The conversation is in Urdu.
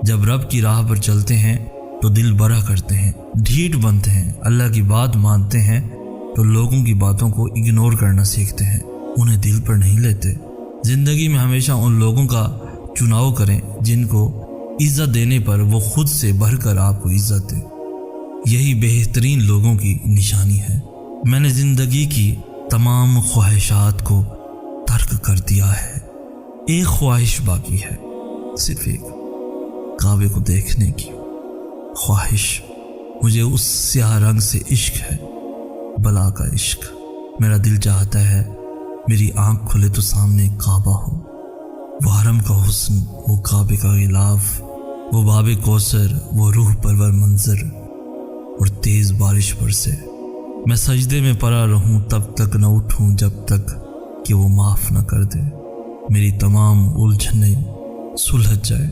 جب رب کی راہ پر چلتے ہیں تو دل بڑا کرتے ہیں، ڈھیٹ بنتے ہیں، اللہ کی بات مانتے ہیں تو لوگوں کی باتوں کو اگنور کرنا سیکھتے ہیں، انہیں دل پر نہیں لیتے۔ زندگی میں ہمیشہ ان لوگوں کا چناؤ کریں جن کو عزت دینے پر وہ خود سے بڑھ کر آپ کو عزت دے، یہی بہترین لوگوں کی نشانی ہے۔ میں نے زندگی کی تمام خواہشات کو ترک کر دیا ہے، ایک خواہش باقی ہے، صرف ایک، کعبے کو دیکھنے کی خواہش۔ مجھے اس سیاہ رنگ سے عشق ہے، بلا کا عشق۔ میرا دل چاہتا ہے میری آنکھ کھلے تو سامنے کعبہ ہو، وہ حرم کا حسن، وہ کعبے کا غلاف، وہ باب کوثر، وہ روح پرور منظر، اور تیز بارش برسے۔ میں سجدے میں پڑا رہوں تب تک نہ اٹھوں جب تک کہ وہ معاف نہ کر دے، میری تمام الجھنیں سلجھ جائے۔